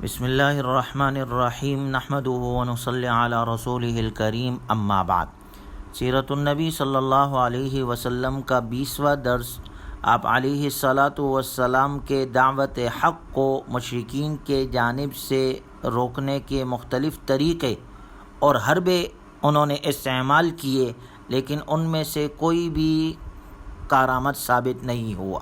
بسم اللہ الرحمن الرحیم نحمدہ ونصلی علی رسولہ الکریم اما بعد۔ سیرت النبی صلی اللہ علیہ وسلم کا 20واں درس آپ علیہ الصلاۃ والسلام کے دعوت حق کو مشرکین کے جانب سے روکنے کے مختلف طریقے اور حربے انہوں نے استعمال کیے، لیکن ان میں سے کوئی بھی کارآمد ثابت نہیں ہوا۔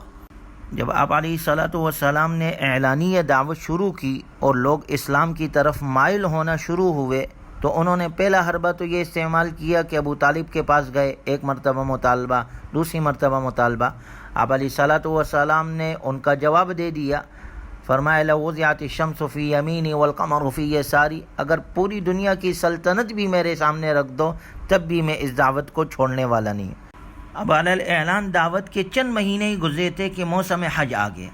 جب آپ علیہ الصلاۃ والسلام نے اعلانیہ دعوت شروع کی اور لوگ اسلام کی طرف مائل ہونا شروع ہوئے تو انہوں نے پہلا حربہ تو یہ استعمال کیا کہ ابو طالب کے پاس گئے، ایک مرتبہ مطالبہ، دوسری مرتبہ مطالبہ۔ آپ علیہ الصلاۃ والسلام نے ان کا جواب دے دیا، فرمایا لو وضعت الشمس فی یمینی والقمر فی یساری، اگر پوری دنیا کی سلطنت بھی میرے سامنے رکھ دو تب بھی میں اس دعوت کو چھوڑنے والا نہیں۔ اب علی الاعلان دعوت کے چند مہینے ہی گزرے تھے کہ موسم حج آ گئے،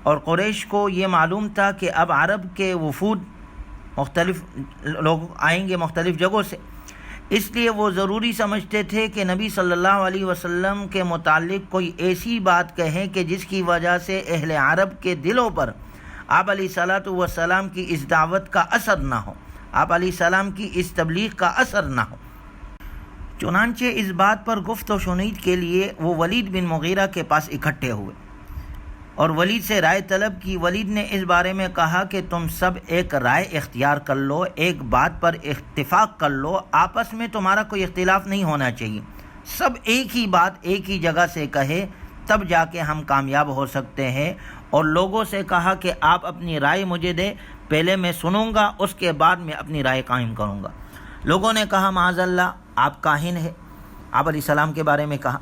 اور قریش کو یہ معلوم تھا کہ اب عرب کے وفود مختلف لوگ آئیں گے مختلف جگہوں سے، اس لیے وہ ضروری سمجھتے تھے کہ نبی صلی اللہ علیہ وسلم کے متعلق کوئی ایسی بات کہیں کہ جس کی وجہ سے اہل عرب کے دلوں پر آپ علیہ الصلاۃ والسلام کی اس دعوت کا اثر نہ ہو، آپ علیہ السلام کی اس تبلیغ کا اثر نہ ہو۔ چنانچہ اس بات پر گفت و شنید کے لیے وہ ولید بن مغیرہ کے پاس اکٹھے ہوئے اور ولید سے رائے طلب کی۔ ولید نے اس بارے میں کہا کہ تم سب ایک رائے اختیار کر لو، ایک بات پر اتفاق کر لو، آپس میں تمہارا کوئی اختلاف نہیں ہونا چاہیے، سب ایک ہی بات ایک ہی جگہ سے کہے تب جا کے ہم کامیاب ہو سکتے ہیں۔ اور لوگوں سے کہا کہ آپ اپنی رائے مجھے دیں، پہلے میں سنوں گا، اس کے بعد میں اپنی رائے قائم کروں گا۔ لوگوں نے کہا معاذ اللہ آپ کاہن ہیں، آپ علیہ السلام کے بارے میں کہا۔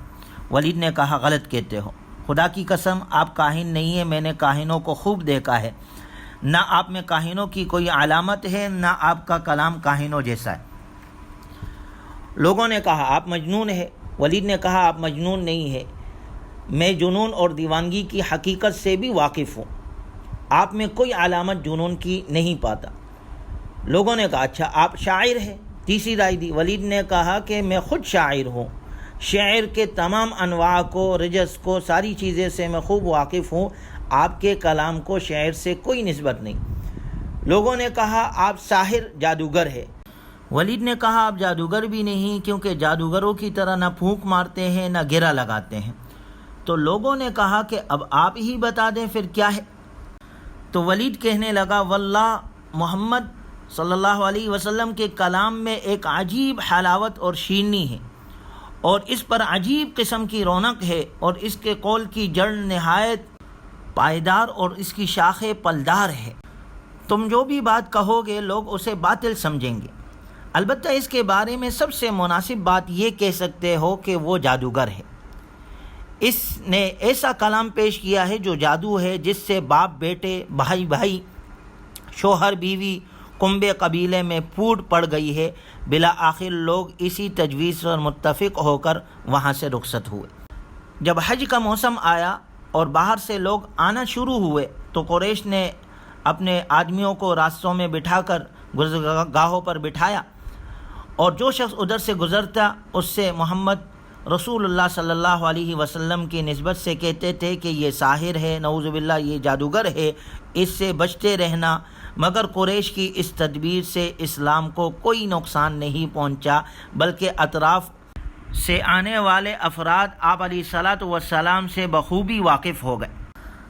ولید نے کہا غلط کہتے ہو، خدا کی قسم آپ کاہن نہیں ہیں، میں نے کاہنوں کو خوب دیکھا ہے، نہ آپ میں کاہنوں کی کوئی علامت ہے، نہ آپ کا کلام کاہنوں جیسا ہے۔ لوگوں نے کہا آپ مجنون ہیں۔ ولید نے کہا آپ مجنون نہیں ہے، میں جنون اور دیوانگی کی حقیقت سے بھی واقف ہوں، آپ میں کوئی علامت جنون کی نہیں پاتا۔ لوگوں نے کہا اچھا آپ شاعر ہیں، تیسری رائے دی۔ ولید نے کہا کہ میں خود شاعر ہوں، شعر کے تمام انواع کو، رجس کو، ساری چیزیں سے میں خوب واقف ہوں، آپ کے کلام کو شعر سے کوئی نسبت نہیں۔ لوگوں نے کہا آپ ساحر جادوگر ہے۔ ولید نے کہا آپ جادوگر بھی نہیں، کیونکہ جادوگروں کی طرح نہ پھونک مارتے ہیں نہ گرہ لگاتے ہیں۔ تو لوگوں نے کہا کہ اب آپ ہی بتا دیں پھر کیا ہے۔ تو ولید کہنے لگا واللہ محمد صلی اللہ علیہ وسلم کے کلام میں ایک عجیب حلاوت اور شیرینی ہے، اور اس پر عجیب قسم کی رونق ہے، اور اس کے قول کی جڑ نہایت پائیدار اور اس کی شاخیں پلدار ہے، تم جو بھی بات کہو گے لوگ اسے باطل سمجھیں گے، البتہ اس کے بارے میں سب سے مناسب بات یہ کہہ سکتے ہو کہ وہ جادوگر ہے، اس نے ایسا کلام پیش کیا ہے جو جادو ہے، جس سے باپ بیٹے، بھائی بھائی، شوہر بیوی، کنبے قبیلے میں پھوٹ پڑ گئی ہے۔ بالآخر لوگ اسی تجویز پر متفق ہو کر وہاں سے رخصت ہوئے۔ جب حج کا موسم آیا اور باہر سے لوگ آنا شروع ہوئے تو قریش نے اپنے آدمیوں کو راستوں میں بٹھا کر گزرگاہوں پر بٹھایا، اور جو شخص ادھر سے گزرتا اس سے محمد رسول اللہ صلی اللہ علیہ وسلم کی نسبت سے کہتے تھے کہ یہ ساحر ہے، نعوذ باللہ یہ جادوگر ہے، اس سے بچتے رہنا۔ مگر قریش کی اس تدبیر سے اسلام کو کوئی نقصان نہیں پہنچا، بلکہ اطراف سے آنے والے افراد آپ علیہ الصلاۃ والسلام سے بخوبی واقف ہو گئے۔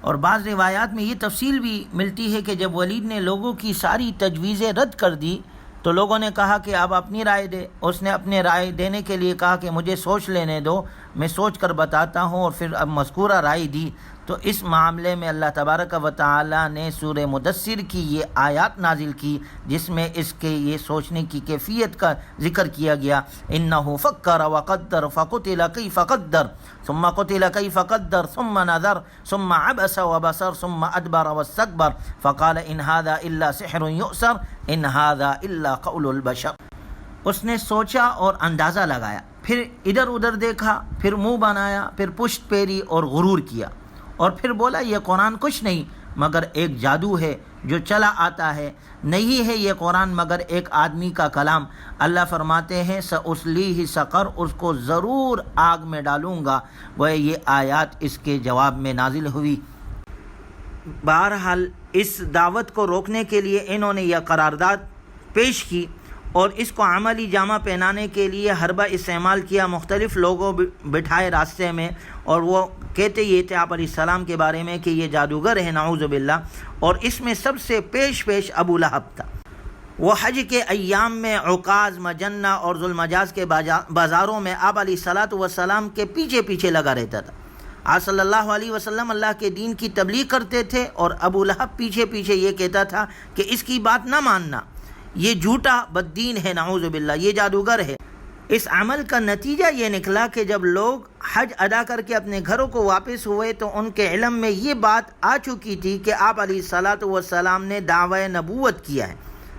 اور بعض روایات میں یہ تفصیل بھی ملتی ہے کہ جب ولید نے لوگوں کی ساری تجویزیں رد کر دی تو لوگوں نے کہا کہ آپ اپنی رائے دیں۔ اس نے اپنے رائے دینے کے لیے کہا کہ مجھے سوچ لینے دو، میں سوچ کر بتاتا ہوں، اور پھر اب مذکورہ رائے دی۔ تو اس معاملے میں اللہ تبارک و تعالی نے سورہ مدثر کی یہ آیات نازل کی جس میں اس کے یہ سوچنے کی کیفیت کا ذکر کیا گیا۔ انہ فکر وقدر فقتل کیف قدر ثم قتل کیف قدر ثم نظر ثم عبس وبصر ثم ادبر واستكبر فقال ان هذا الا سحر يؤثر ان هذا الا قول البشر۔ اس نے سوچا اور اندازہ لگایا، پھر ادھر ادھر دیکھا، پھر منہ بنایا، پھر پشت پھیری اور غرور کیا، اور پھر بولا یہ قرآن کچھ نہیں مگر ایک جادو ہے جو چلا آتا ہے، نہیں ہے یہ قرآن مگر ایک آدمی کا کلام۔ اللہ فرماتے ہیں سأصلیہ سقر، اس کو ضرور آگ میں ڈالوں گا۔ وہ یہ آیات اس کے جواب میں نازل ہوئی۔ بہرحال اس دعوت کو روکنے کے لیے انہوں نے یہ قرارداد پیش کی اور اس کو عملی جامہ پہنانے کے لیے حربہ استعمال کیا، مختلف لوگوں بٹھائے راستے میں، اور وہ کہتے یہ تھے آپ علیہ السلام کے بارے میں کہ یہ جادوگر ہے نعوذ باللہ، اور اس میں سب سے پیش ابو لہب تھا۔ وہ حج کے ایام میں عکاظ، مجنہ اور ذوالمجاز کے بازاروں میں آپ علیہ الصلاۃ والسلام کے پیچھے پیچھے لگا رہتا تھا۔ آپ صلی اللہ علیہ وسلم اللہ کے دین کی تبلیغ کرتے تھے اور ابو لہب پیچھے پیچھے یہ کہتا تھا کہ اس کی بات نہ ماننا، یہ جھوٹا بددین ہے نعوذ باللہ، یہ جادوگر ہے۔ اس عمل کا نتیجہ یہ نکلا کہ جب لوگ حج ادا کر کے اپنے گھروں کو واپس ہوئے تو ان کے علم میں یہ بات آ چکی تھی کہ آپ علیہ الصلاۃ والسلام نے دعوی نبوت کیا ہے،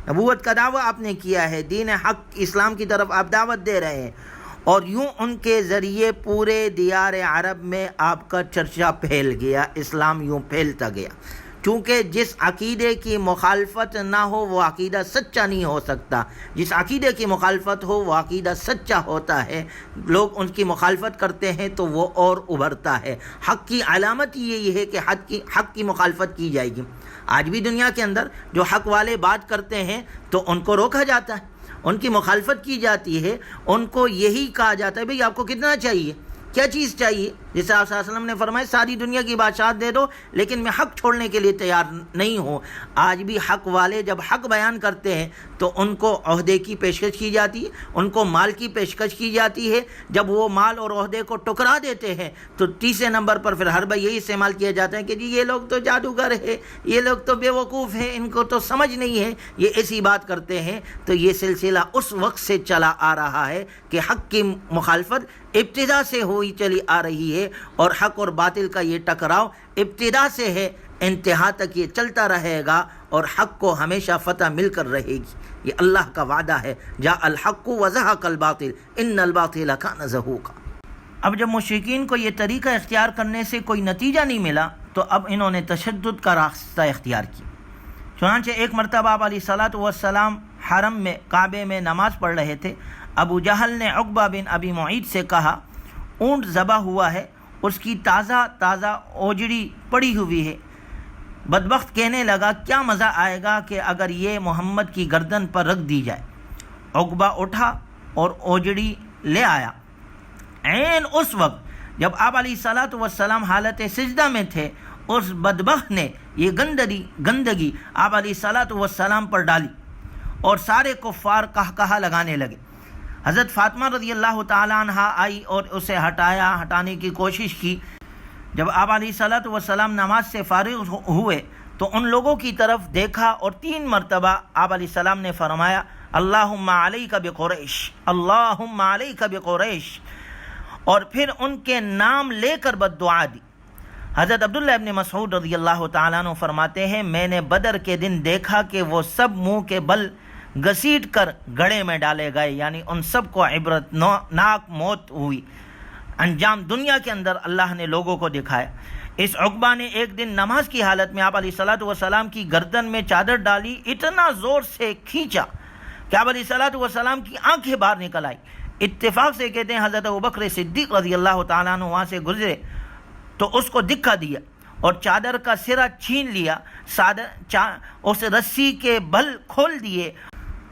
نبوت کا دعویٰ آپ نے کیا ہے، دین حق اسلام کی طرف آپ دعوت دے رہے ہیں، اور یوں ان کے ذریعے پورے دیار عرب میں آپ کا چرچا پھیل گیا، اسلام یوں پھیلتا گیا۔ چونکہ جس عقیدے کی مخالفت نہ ہو وہ عقیدہ سچا نہیں ہو سکتا، جس عقیدے کی مخالفت ہو وہ عقیدہ سچا ہوتا ہے، لوگ ان کی مخالفت کرتے ہیں تو وہ اور ابھرتا ہے۔ حق کی علامت یہی ہے کہ حق کی مخالفت کی جائے گی۔ آج بھی دنیا کے اندر جو حق والے بات کرتے ہیں تو ان کو روکا جاتا ہے، ان کی مخالفت کی جاتی ہے، ان کو یہی کہا جاتا ہے بھئی آپ کو کتنا چاہیے، کیا چیز چاہیے؟ جیسے آپ صلی اللہ علیہ وسلم نے فرمایا ساری دنیا کی بادشاہت دے دو لیکن میں حق چھوڑنے کے لیے تیار نہیں ہوں۔ آج بھی حق والے جب حق بیان کرتے ہیں تو ان کو عہدے کی پیشکش کی جاتی ہے، ان کو مال کی پیشکش کی جاتی ہے۔ جب وہ مال اور عہدے کو ٹکرا دیتے ہیں تو تیسرے نمبر پر پھر ہر بار یہی استعمال کیا جاتا ہے کہ جی یہ لوگ تو جادوگر ہے، یہ لوگ تو بے وقوف ہیں، ان کو تو سمجھ نہیں ہے، یہ ایسی بات کرتے ہیں۔ تو یہ سلسلہ اس وقت سے چلا آ رہا ہے کہ حق کی مخالفت ابتدا سے ہوئی چلی آ رہی ہے، اور حق اور باطل کا یہ ٹکراؤ ابتدا سے ہے، انتہا تک یہ چلتا رہے گا اور حق کو ہمیشہ فتح مل کر رہے گی۔ یہ اللہ کا وعدہ ہے، جاء الحق وزہق الباطل ان الباطل کان زہوقا۔ اب جب مشرکین کو یہ طریقہ اختیار کرنے سے کوئی نتیجہ نہیں ملا تو اب انہوں نے تشدد کا راستہ اختیار کیا۔ چنانچہ ایک مرتبہ آپ علیہ الصلاۃ والسلام حرم میں کعبے میں نماز پڑھ رہے تھے۔ ابو جہل نے عقبہ بن ابی معیط سے کہا اونٹ ذبح ہوا ہے، اس کی تازہ اوجڑی پڑی ہوئی ہے۔ بدبخت کہنے لگا کیا مزہ آئے گا کہ اگر یہ محمد کی گردن پر رکھ دی جائے۔ عقبہ اٹھا اور اوجڑی لے آیا۔ عین اس وقت جب آپ علیہ الصلاۃ والسلام حالت سجدہ میں تھے، اس بدبخت نے یہ گندگی آپ علیہ الصلاۃ والسلام پر ڈالی اور سارے کفار قہقہہ لگانے لگے۔ حضرت فاطمہ رضی اللہ تعالیٰ عنہ آئی اور اسے ہٹانے کی کوشش کی۔ جب آپ علیہ الصلاۃ والسلام نماز سے فارغ ہوئے تو ان لوگوں کی طرف دیکھا اور 3 مرتبہ آپ علیہ السلام نے فرمایا اللہم علیک بقریش، اللہم علیک بقریش، اور پھر ان کے نام لے کر بد دعا دی۔ حضرت عبداللہ ابن مسعود رضی اللہ تعالیٰ عنہ فرماتے ہیں میں نے بدر کے دن دیکھا کہ وہ سب منہ کے بل گھسیٹ کر گڑھے میں ڈالے گئے، یعنی ان سب کو عبرت ناک موت ہوئی۔ انجام دنیا کے اندر اللہ نے لوگوں کو دکھایا۔ اس عقبہ نے ایک دن نماز کی حالت میں آپ علیہ الصلاۃ والسلام کی گردن میں چادر ڈالی، اتنا زور سے کھینچا کہ آپ علیہ الصلاۃ والسلام کی آنکھیں باہر نکل آئی۔ اتفاق سے کہتے ہیں حضرت ابوبکر صدیق رضی اللہ تعالیٰ عنہ وہاں سے گزرے تو اس کو دکھا دیا اور چادر کا سرا چھین لیا، اس رسی کے بل کھول دیے،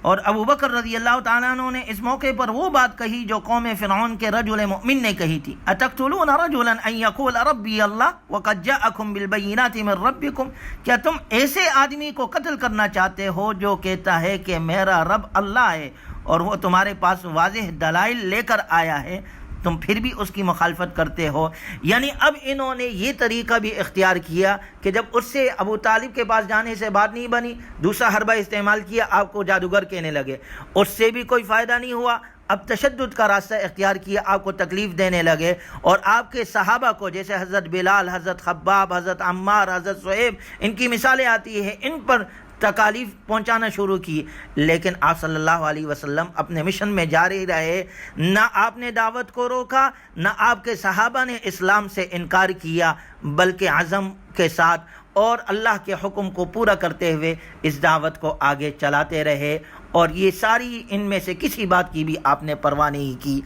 اور ابو بکر رضی اللہ تعالیٰ عنہ نے اس موقع پر وہ بات کہی جو قوم فرعون کے رجل مؤمن نے کہی تھی اتقتلون رجلا ان یقول ربی اللہ وقد جاءکم بالبینات من ربکم، کیا تم ایسے آدمی کو قتل کرنا چاہتے ہو جو کہتا ہے کہ میرا رب اللہ ہے اور وہ تمہارے پاس واضح دلائل لے کر آیا ہے، تم پھر بھی اس کی مخالفت کرتے ہو۔ یعنی اب انہوں نے یہ طریقہ بھی اختیار کیا کہ جب اس سے ابو طالب کے پاس جانے سے بات نہیں بنی، دوسرا حربہ استعمال کیا، آپ کو جادوگر کہنے لگے، اس سے بھی کوئی فائدہ نہیں ہوا، اب تشدد کا راستہ اختیار کیا، آپ کو تکلیف دینے لگے، اور آپ کے صحابہ کو جیسے حضرت بلال، حضرت خباب، حضرت عمار، حضرت صہیب، ان کی مثالیں آتی ہیں، ان پر تکالیف پہنچانا شروع کی۔ لیکن آپ صلی اللہ علیہ وسلم اپنے مشن میں جاری رہے، نہ آپ نے دعوت کو روکا، نہ آپ کے صحابہ نے اسلام سے انکار کیا، بلکہ عزم کے ساتھ اور اللہ کے حکم کو پورا کرتے ہوئے اس دعوت کو آگے چلاتے رہے، اور یہ ساری ان میں سے کسی بات کی بھی آپ نے پرواہ نہیں کی۔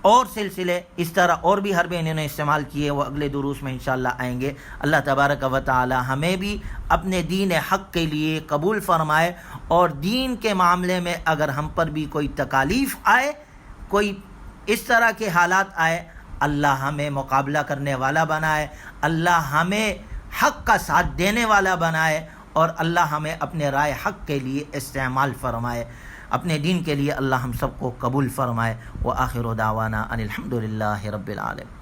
اور سلسلے اس طرح اور بھی حربے انہوں نے استعمال کیے، وہ اگلے دروس میں انشاءاللہ آئیں گے۔ اللہ تبارک و تعالی ہمیں بھی اپنے دین حق کے لیے قبول فرمائے، اور دین کے معاملے میں اگر ہم پر بھی کوئی تکالیف آئے، کوئی اس طرح کے حالات آئے، اللہ ہمیں مقابلہ کرنے والا بنائے، اللہ ہمیں حق کا ساتھ دینے والا بنائے، اور اللہ ہمیں اپنے رائے حق کے لیے استعمال فرمائے، اپنے دین کے لیے اللہ ہم سب کو قبول فرمائے۔ وآخر دعوانا ان الحمد للہ رب العالمین۔